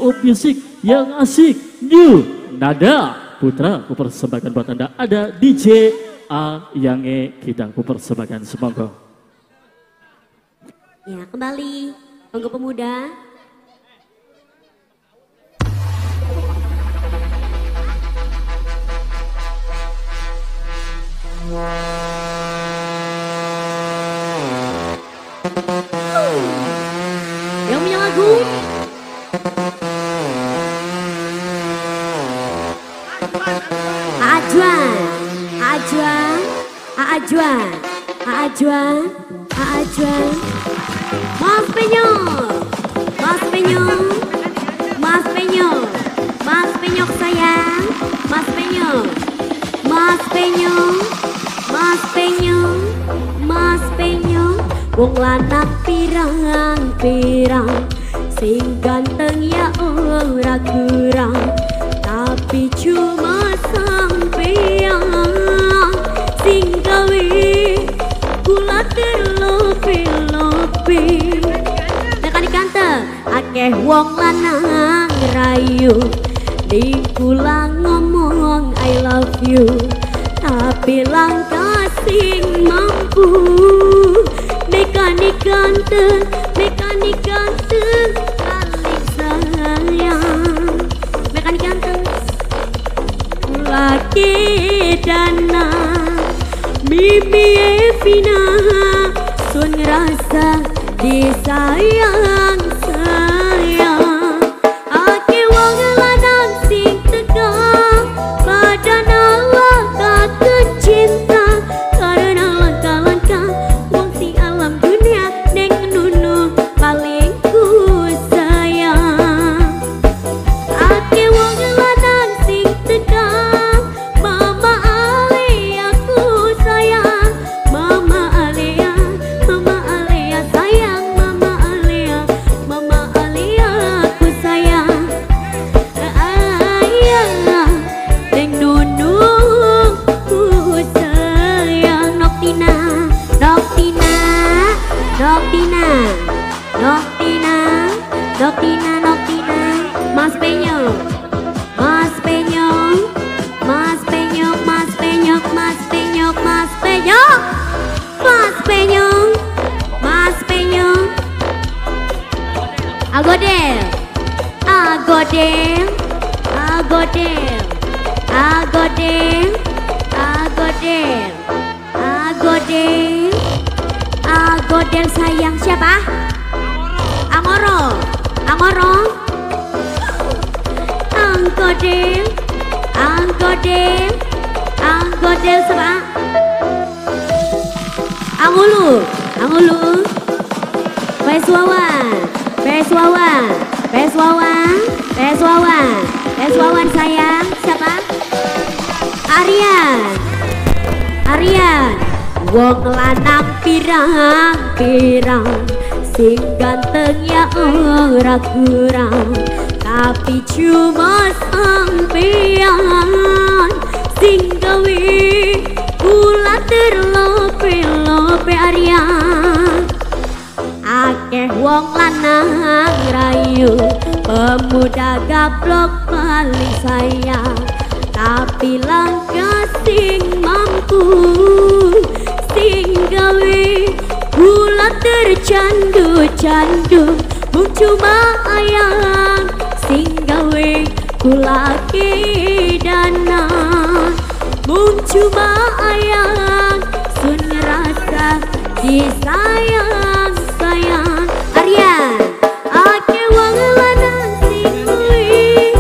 Up Music yang asik New Nada Putra kupersembahkan buat Anda. Ada DJ A yang kita kupersembahkan, semoga. Ya, kembali monggo pemuda. Yang punya lagu Ajuan, Mas Penyok sayang, Mas Penyok, wong lanang pirang-pirang, sing ganteng ya ora kurang, tapi cuma sampeyan sing gawe kula terlopi-lopi. Tekan ganteng, akeh wong lanang rayu, di kula ngomong I love you, tapi langkah sing mampu. Mekanik ganteng, kali sayang, mekanik ganteng laki dana, Mimi Evina sun ngerasa disayang. Ake wong lanang sing tegang, badan awak kakek cinta, karena langkah-langkah wong si alam dunia neng nunu paling ku sayang. Ake wong lanang sing tegang, Mama Alea ku sayang, Mama Alea sayang, Mama Alea ku sayang. Ayah neng nunu ku sayang. Noktina, Mas Penyok, Agodel sayang. Siapa? Angoro, Anggodel sama Angulu, Peswawan sayang. Siapa? Aryan, wong lanang pirang-pirang, sing ganteng ya ora kurang, tapi cuma sampeyan sing gawe kula terlope-lope. Aryan, akeh wong lanang rayu, pemuda gablok paling sayang, tapi langkah sing mampu, sing gawe kula tercandu-candu, mung cuma ayang sing gawe kula kedana, mung cuma ayang sun ngerasa disayang. Aryan, ake wong lanang sing kuwi,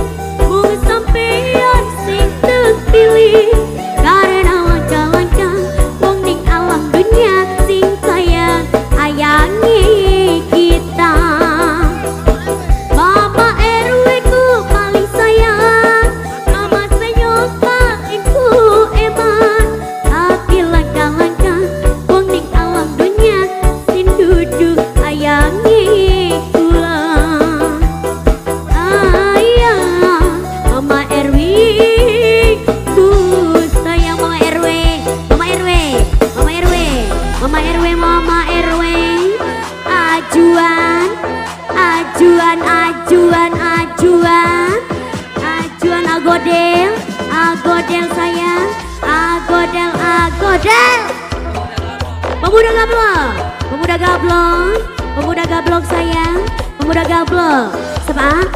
mung sampeyan sing terpilih, karena langkah-langkah wong ning alam dunia sing sayang ayangi kita. Mama RW ku paling sayang, Mama Penyok paling ku eman, tapi langkah-langkah wong ning alam dunia Del. Pemuda gablok, pemuda gablok, pemuda gablok sayang, pemuda gablok. Siapa?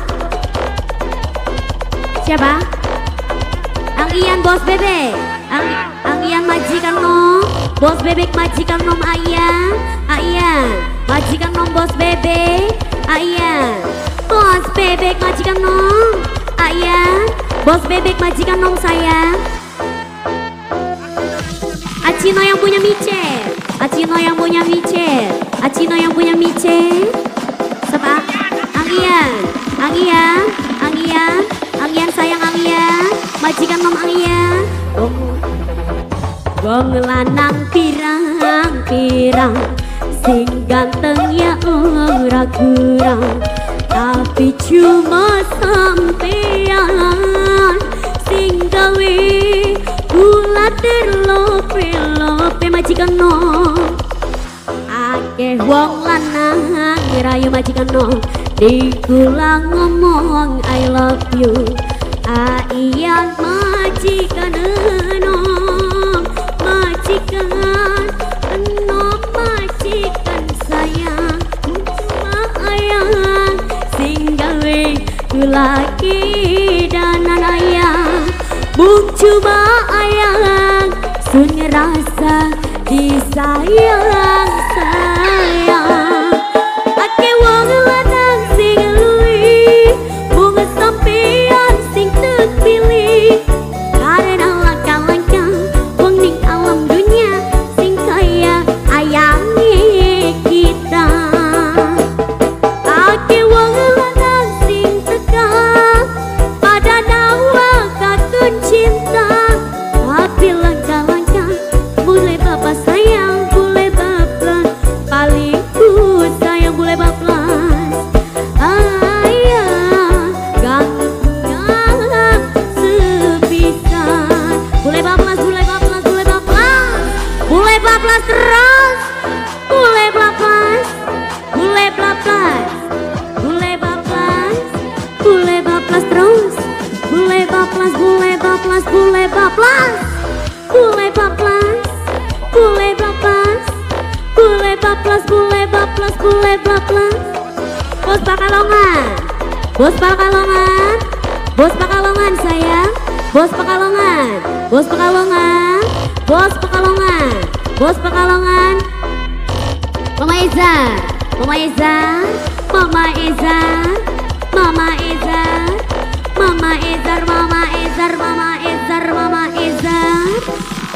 Siapa? Ang Ian bos bebek, ang Ian majikan nom, bos bebek majikan nom ayah, ayah, majikan nom bos bebek, ayah, bos bebek majikan nom, ayah, bos bebek majikan nom sayang. Acino yang punya micet, Acino yang punya micet, Acino yang punya micet. Siapa? Ang Ian, Ang Ian, Ang Ian, Ang Ian sayang Ang Ian, majikan nom Ang Ian. Wong lanang pirang-pirang, sing ganteng ya ora kurang, tapi cuma sampean sing gawe kula terlope-lope majikan nom. Akeh wong lanang rayu majikan nom, dikula ngomong I love you. Aiyan majikan nom, majikan nom, majikan sayang, cuma ayang sing gawe kula kidanan ayang. Bung cuma ayang sun ngerasa disayang sayang. Ake wong lanang sing luwi, bunga sampean sing terpilih, karena langkah-langkah wong ning alam dunia sing kaya ayangi kita. Ake wong lanang sing teka pada nawa kakun cinta, tapi langkah-langkah boleh bapak sayang, boleh bapak paling ku sayang, boleh bablas ayah ganteng sepisan, boleh bablas, boleh bablas, boleh bablas, boleh bablas terus, boleh bablas, boleh bablas, boleh bablas, boleh bablas terus, boleh bablas, boleh bablas, boleh bablas, boleh bablas, boleh bablas, boleh bablas, boleh bablas, boleh bablas. Bos Pakalongan, bos Pakalongan, bos Pakalongan sayang, bos Pakalongan, bos Pakalongan, bos Pakalongan, bos Pakalongan. Mama Eza, Mama Eza, Mama Eza, Mama Eza, Mama Ezar, Mama Ezar, Mama Ezar, Mama Ezar,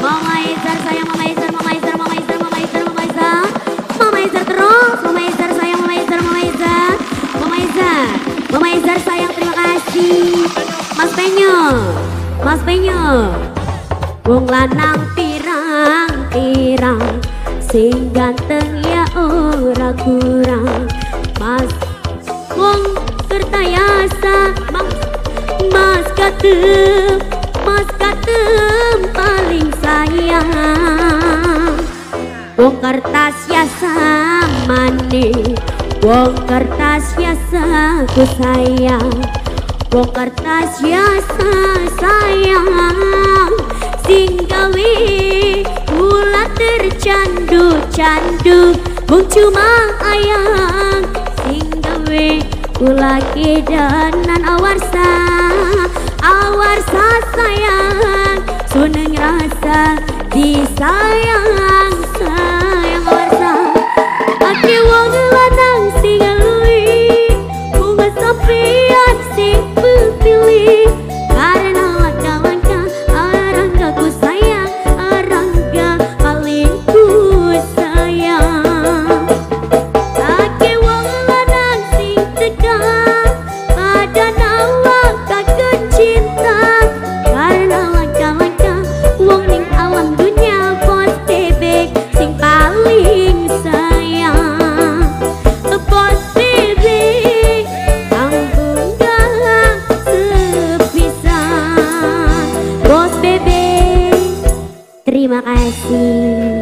Mama Ezar sayang, Mama Ezar, Mama Ezar, Mama Ezar, Mama Ezar, Mama Ezar, Mama Ezar terus, Mama Ezar sayang, Mama Ezar, Mama Ezar, Mama Ezar, Mama Ezar sayang, terima kasih. Mas Penyo, Mas Penyo, wong lanang pirang-pirang, sing ganteng ya ora kurang, Mas wong kertayasa, Mas katem paling sayang. Wong kertas ya samane, wong kertas ya ku sayang, wong kertas ya sayang, sing gawe kula tercandu-candu, mung cuma ayang sing gawe kula kidanan awarsa, awarsa sayang, suneng rasa disayang sayang awarsa. Ake wong lanang sing luwi, bunga sampean sing pilih, karena langkah-langkah arangga ku sayang, arangga paling ku sayang. Ake wong lanang sing tegar pada nawa kakun cinta, karena langkah-langkah wong ning alam dunia, bos bebek sing paling sayang. Bos bebek tanggung gang sepisan, bos bebek terima kasih.